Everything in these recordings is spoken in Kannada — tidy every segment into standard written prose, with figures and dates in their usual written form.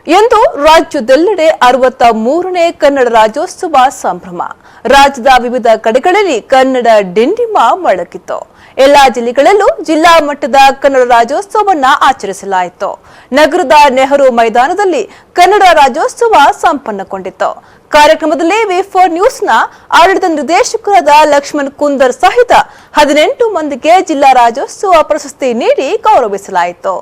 ಎಂದು ರಾಜ್ಯದೆಲ್ಲೆಡೆ 63ನೇ ಕನ್ನಡ ರಾಜ್ಯೋತ್ಸವ ಸಂಭ್ರಮ. ರಾಜ್ಯದ ವಿವಿಧ ಕಡೆಗಳಲ್ಲಿ ಕನ್ನಡ ಡಿಂಡಿಮ ಮೊಳಗಿತ್ತು. ಎಲ್ಲಾ ಜಿಲ್ಲೆಗಳಲ್ಲೂ ಜಿಲ್ಲಾ ಮಟ್ಟದ ಕನ್ನಡ ರಾಜ್ಯೋತ್ಸವವನ್ನು ಆಚರಿಸಲಾಯಿತು. ನಗರದ ನೆಹರು ಮೈದಾನದಲ್ಲಿ ಕನ್ನಡ ರಾಜ್ಯೋತ್ಸವ ಸಂಪನ್ನಗೊಂಡಿತು. ಕಾರ್ಯಕ್ರಮದಲ್ಲಿ ವಿ4 ನ್ಯೂಸ್ನ ಆಡಳಿತ ನಿರ್ದೇಶಕರಾದ ಲಕ್ಷ್ಮಣ್ ಕುಂದರ್ ಸಹಿತ 18 ಮಂದಿಗೆ ಜಿಲ್ಲಾ ರಾಜ್ಯೋತ್ಸವ ಪ್ರಶಸ್ತಿ ನೀಡಿ ಗೌರವಿಸಲಾಯಿತು.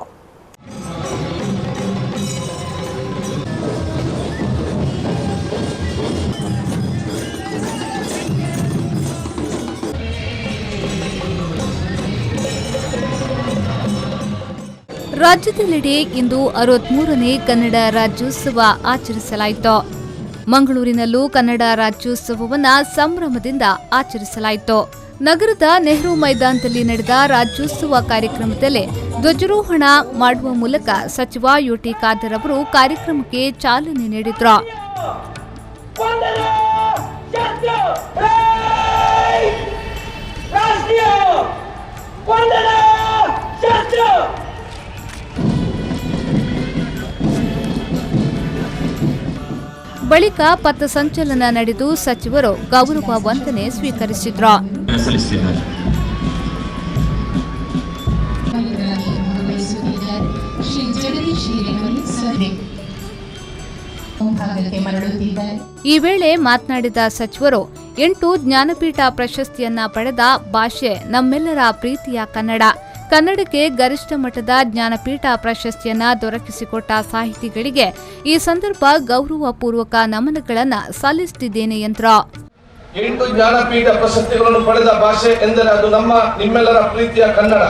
ರಾಜ್ಯದೆಲ್ಲೆಡೆ ಇಂದು 63ನೇ ಕನ್ನಡ ರಾಜ್ಯೋತ್ಸವ ಆಚರಿಸಲಾಯಿತು. ಮಂಗಳೂರಿನಲ್ಲೂ ಕನ್ನಡ ರಾಜ್ಯೋತ್ಸವವನ್ನು ಸಂಭ್ರಮದಿಂದ ಆಚರಿಸಲಾಯಿತು. ನಗರದ ನೆಹರು ಮೈದಾನದಲ್ಲಿ ನಡೆದ ರಾಜ್ಯೋತ್ಸವ ಕಾರ್ಯಕ್ರಮದಲ್ಲಿ ಧ್ವಜಾರೋಹಣ ಮಾಡುವ ಮೂಲಕ ಸಚಿವ ಯುಟಿ ಖಾದರ್ ಅವರು ಕಾರ್ಯಕ್ರಮಕ್ಕೆ ಚಾಲನೆ ನೀಡಿದರು. ಬಳಿಕ ಪಥಸಂಚಲನ ನಡೆದು ಸಚಿವರು ಗೌರವ ವಂದನೆ ಸ್ವೀಕರಿಸಿದರು. ಈ ವೇಳೆ ಮಾತನಾಡಿದ ಸಚಿವರು 8 ಜ್ಞಾನಪೀಠ ಪ್ರಶಸ್ತಿಯನ್ನ ಪಡೆದ ಭಾಷೆ ನಮ್ಮೆಲ್ಲರ ಪ್ರೀತಿಯ ಕನ್ನಡ. ಕನ್ನಡಕ್ಕೆ ಗರಿಷ್ಠ ಮಟ್ಟದ ಜ್ಞಾನಪೀಠ ಪ್ರಶಸ್ತಿಯನ್ನ ದೊರಕಿಸಿಕೊಟ್ಟ ಸಾಹಿತಿಗಳಿಗೆ ಈ ಸಂದರ್ಭ ಗೌರವಪೂರ್ವಕ ನಮನಗಳನ್ನು ಸಲ್ಲಿಸುತ್ತಿದ್ದೇನೆ ಎಂದರು. 8 ಜ್ಞಾನಪೀಠ ಪ್ರಶಸ್ತಿಗಳನ್ನು ಪಡೆದ ಭಾಷೆ ಎಂದರೆ ಅದು ನಿಮ್ಮೆಲ್ಲರ ಪ್ರೀತಿಯ ಕನ್ನಡ.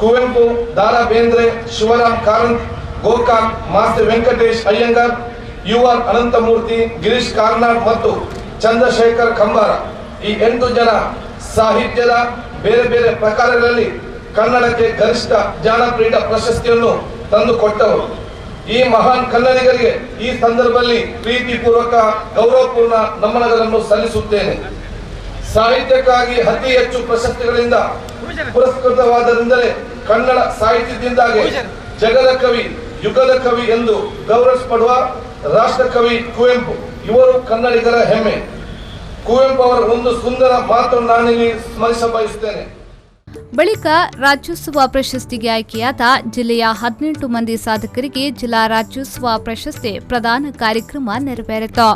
ಕುವೆಂಪು, ದಾರಾ ಬೇಂದ್ರೆ, ಶಿವರಾಮ್ ಕಾರಂತ್, ಗೋಕಾಕ್, ಮಾಸ್ತಿ ವೆಂಕಟೇಶ್ ಅಯ್ಯಂಗಾರ್, ಯುಆರ್ ಅನಂತಮೂರ್ತಿ, ಗಿರೀಶ್ ಕಾರ್ನಾಡ್ ಮತ್ತು ಚಂದ್ರಶೇಖರ್ ಕಂಬಾರ ಈ 8 ಜನ ಸಾಹಿತ್ಯದ ಬೇರೆ ಬೇರೆ ಪ್ರಕಾರಗಳಲ್ಲಿ ಕನ್ನಡಕ್ಕೆ ಗರಿಷ್ಠ ಜ್ಞಾನಪೀಠ ಪ್ರಶಸ್ತಿಯನ್ನು ತಂದುಕೊಟ್ಟವರು. ಈ ಮಹಾನ್ ಕನ್ನಡಿಗರಿಗೆ ಈ ಸಂದರ್ಭದಲ್ಲಿ ಪ್ರೀತಿಪೂರ್ವಕ ಗೌರವಪೂರ್ಣ ನಮನಗಳನ್ನು ಸಲ್ಲಿಸುತ್ತೇನೆ. ಸಾಹಿತ್ಯಕ್ಕಾಗಿ ಅತಿ ಹೆಚ್ಚು ಪ್ರಶಸ್ತಿಗಳಿಂದ ಪುರಸ್ಕೃತವಾದರಿಂದಲೇ ಕನ್ನಡ ಸಾಹಿತ್ಯದಿಂದಾಗಿ ಜಗದ ಕವಿ, ಯುಗದ ಕವಿ ಎಂದು ಗೌರವಿಸಲ್ಪಡುವ ರಾಷ್ಟ್ರಕವಿ ಕುವೆಂಪು ಇವರು ಕನ್ನಡಿಗರ ಹೆಮ್ಮೆ. ಕುವೆಂಪು ಅವರ ಒಂದು ಸುಂದರ ಮಾತನ್ನು ನಾನಿಲ್ಲಿ ಸ್ಮರಿಸ ಬಯಸುತ್ತೇನೆ. ಬಳಿಕ ರಾಜ್ಯೋತ್ಸವ ಪ್ರಶಸ್ತಿಗೆ ಆಯ್ಕೆಯಾದ ಜಿಲ್ಲೆಯ 18 ಮಂದಿ ಸಾಧಕರಿಗೆ ಜಿಲ್ಲಾ ರಾಜ್ಯೋತ್ಸವ ಪ್ರಶಸ್ತಿ ಪ್ರದಾನ ಕಾರ್ಯಕ್ರಮ ನೆರವೇರಿತು.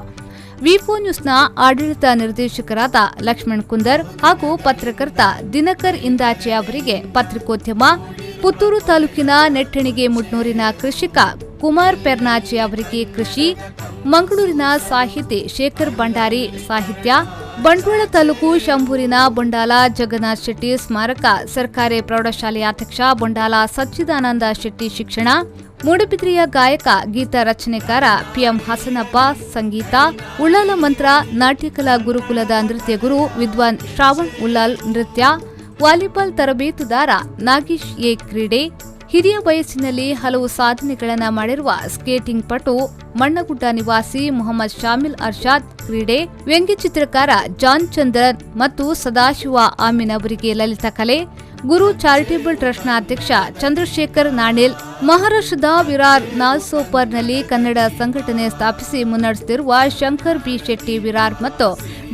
ವಿ4 ನ್ಯೂಸ್ನ ಆಡಳಿತ ನಿರ್ದೇಶಕರಾದ ಲಕ್ಷ್ಮಣ್ ಕುಂದರ್ ಹಾಗೂ ಪತ್ರಕರ್ತ ದಿನಕರ್ ಇಂದಾಚೆ ಅವರಿಗೆ ಪತ್ರಿಕೋದ್ಯಮ, ಪುತ್ತೂರು ತಾಲೂಕಿನ ನೆಟ್ಟಣಿಗೆ ಮುಡ್ನೂರಿನ ಕೃಷಿಕ ಕುಮಾರ್ ಪೆರ್ನಾಚೆ ಅವರಿಗೆ ಕೃಷಿ, ಮಂಗಳೂರಿನ ಸಾಹಿತಿ ಶೇಖರ್ ಭಂಡಾರಿ ಸಾಹಿತ್ಯ, ಬಂಟ್ವಾಳ ತಾಲೂಕು ಶಂಭೂರಿನ ಬೊಂಡಾಲ ಜಗನ್ನಾಥ್ ಶೆಟ್ಟಿ ಸ್ಮಾರಕ ಸರ್ಕಾರಿ ಪ್ರೌಢಶಾಲೆಯ ಅಧ್ಯಕ್ಷ ಬೊಂಡಾಲ ಸಚ್ಚಿದಾನಂದ ಶೆಟ್ಟಿ ಶಿಕ್ಷಣ, ಮೂಡಬಿದ್ರಿಯ ಗಾಯಕ ಗೀತ ರಚನೆಕಾರ ಪಿಎಂ ಹಸನಪ್ಪ ಸಂಗೀತ, ಉಳ್ಳಾಲ ಮಂತ್ರ ನಾಟ್ಯಕಲಾ ಗುರುಕುಲದ ನೃತ್ಯ ಗುರು ವಿದ್ವಾನ್ ಶ್ರಾವಣ್ ಉಲ್ಲಾಲ್ ನೃತ್ಯ, ವಾಲಿಬಾಲ್ ತರಬೇತುದಾರ ನಾಗೇಶ್ ಎ ಕ್ರೀಡೆ, ಹಿರಿಯ ವಯಸ್ಸಿನಲ್ಲಿ ಹಲವು ಸಾಧನೆಗಳನ್ನು ಮಾಡಿರುವ ಸ್ಕೇಟಿಂಗ್ ಪಟು ಮಣ್ಣಗುಡ್ಡ ನಿವಾಸಿ ಮೊಹಮ್ಮದ್ ಶಾಮಿಲ್ ಅರ್ಷಾದ್ ಕ್ರೀಡೆ, ವ್ಯಂಗ್ಯ ಚಿತ್ರಕಾರ ಜಾನ್ ಚಂದ್ರನ್ ಮತ್ತು ಸದಾಶಿವ ಆಮೀನ್ ಅವರಿಗೆ ಲಲಿತ ಕಲೆ, ಗುರು ಚಾರಿಟೇಬಲ್ ಟ್ರಸ್ಟ್ನ ಅಧ್ಯಕ್ಷ ಚಂದ್ರಶೇಖರ್ ನಾಣೇಲ್, ಮಹಾರಾಷ್ಟ್ರದ ವಿರಾರ್ ನಾಲ್ಸೋಪರ್ನಲ್ಲಿ ಕನ್ನಡ ಸಂಘಟನೆ ಸ್ಥಾಪಿಸಿ ಮುನ್ನಡೆಸುತ್ತಿರುವ ಶಂಕರ್ ಬಿ ಶೆಟ್ಟಿ ವಿರಾರ್ ಮತ್ತು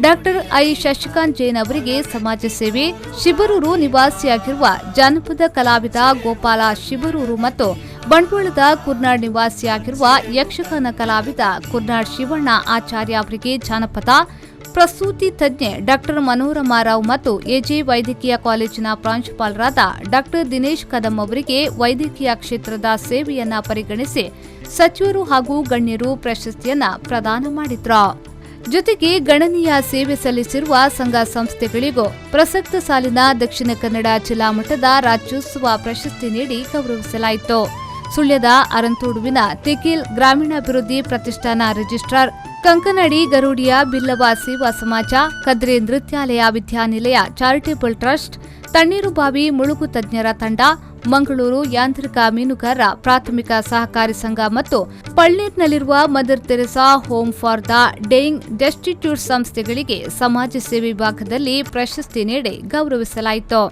ಡಾಕ್ಟರ್ ಐ ಶಶಿಕಾಂತ್ ಜೈನ್ ಅವರಿಗೆ ಸಮಾಜ ಸೇವೆ, ಶಿಬರೂರು ನಿವಾಸಿಯಾಗಿರುವ ಜಾನಪದ ಕಲಾವಿದ ಗೋಪಾಲ ಶಿಬರೂರು ಮತ್ತು ಬಂಟ್ವಾಳದ ಕುರ್ನಾಡ್ ನಿವಾಸಿಯಾಗಿರುವ ಯಕ್ಷಗಾನ ಕಲಾವಿದ ಕುರ್ನಾಡ್ ಶಿವಣ್ಣ ಆಚಾರ್ಯ ಅವರಿಗೆ ಜಾನಪದ, ಪ್ರಸೂತಿ ತಜ್ಞೆ ಡಾಕ್ಟರ್ ಮನೋರಮಾ ರಾವ್ ಮತ್ತು ಎಜೆ ವೈದ್ಯಕೀಯ ಕಾಲೇಜಿನ ಪ್ರಾಂಶುಪಾಲರಾದ ಡಾಕ್ಟರ್ ದಿನೇಶ್ ಕದಂ ಅವರಿಗೆ ವೈದ್ಯಕೀಯ ಕ್ಷೇತ್ರದ ಸೇವೆಯನ್ನ ಪರಿಗಣಿಸಿ ಸಚಿವರು ಹಾಗೂ ಗಣ್ಯರು ಪ್ರಶಸ್ತಿಯನ್ನ ಪ್ರದಾನ ಮಾಡಿದ್ರು. ಜೊತೆಗೆ ಗಣನೀಯ ಸೇವೆ ಸಲ್ಲಿಸಿರುವ ಸಂಘ ಸಂಸ್ಥೆಗಳಿಗೂ ಪ್ರಸಕ್ತ ಸಾಲಿನ ದಕ್ಷಿಣ ಕನ್ನಡ ಜಿಲ್ಲಾ ಮಟ್ಟದ ರಾಜ್ಯೋತ್ಸವ ಪ್ರಶಸ್ತಿ ನೀಡಿ ಗೌರವಿಸಲಾಯಿತು. ಸುಳ್ಯದ ಅರಂತೋಡುವಿನ ತೆಕೀಲ್ ಗ್ರಾಮೀಣಾಭಿವೃದ್ಧಿ ಪ್ರತಿಷ್ಠಾನ registrar ಕಂಕನಡಿ ಗರುಡಿಯ Billava Seva Samaja, Kadri Nrityalaya Vidyanilaya charitable trust, Tannirbhavi ಮುಳುಗು ತಜ್ಞರ ತಂಡ, ಮಂಗಳೂರು ಯಾಂತ್ರಿಕ ಮೀನುಗಾರರ ಪ್ರಾಥಮಿಕ ಸಹಕಾರಿ ಸಂಘ ಮತ್ತು ಪಳ್ನೀರ್ನಲ್ಲಿರುವ Mother Teresa home for the dying destitute ಸಂಸ್ಥೆಗಳಿಗೆ ಸಮಾಜ ಸೇವೆ ವಿಭಾಗದಲ್ಲಿ ಪ್ರಶಸ್ತಿ ನೀಡಿ ಗೌರವಿಸಲಾಯಿತು.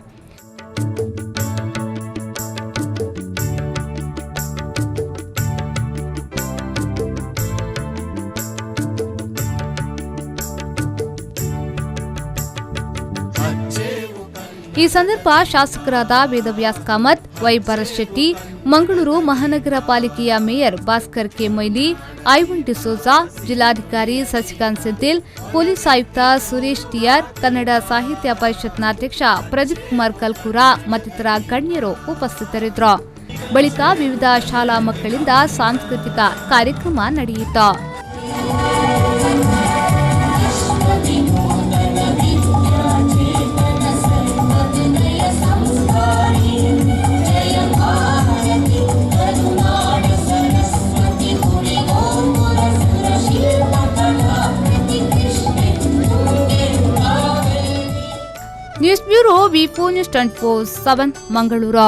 ಈ ಸಂದರ್ಭ ಶಾಸಕರಾದ ವೇದವ್ಯಾಸ್ ಕಾಮತ್, ವೈ ಭರತ್ ಶೆಟ್ಟಿ, ಮಂಗಳೂರು ಮಹಾನಗರ ಪಾಲಿಕೆಯ ಮೇಯರ್ ಭಾಸ್ಕರ್ ಕೆ ಮೊಯ್ಲಿ, ಐವನ್ ಡಿಸೋಜಾ, ಜಿಲ್ಲಾಧಿಕಾರಿ ಸಸಿಕಾಂತ್ ಸೆಂಥಿಲ್, ಪೊಲೀಸ್ ಆಯುಕ್ತ ಸುರೇಶ್ ಟಿಆರ್, ಕನ್ನಡ ಸಾಹಿತ್ಯ ಪರಿಷತ್ನ ಅಧ್ಯಕ್ಷ ಪ್ರದೀಪ್ ಕುಮಾರ್ ಕಲ್ಕೂರ ಮತ್ತಿತರ ಗಣ್ಯರು ಉಪಸ್ಥಿತರಿದ್ದರು. ಬಳಿಕ ವಿವಿಧ ಶಾಲಾ ಮಕ್ಕಳಿಂದ ಸಾಂಸ್ಕೃತಿಕ ಕಾರ್ಯಕ್ರಮ ನಡೆಯಿತು. ನ್ಯೂಸ್ ಬ್ಯೂರೋ ವಿ4 ನ್ಯೂಸ್ 24/7 ಮಂಗಳೂರು.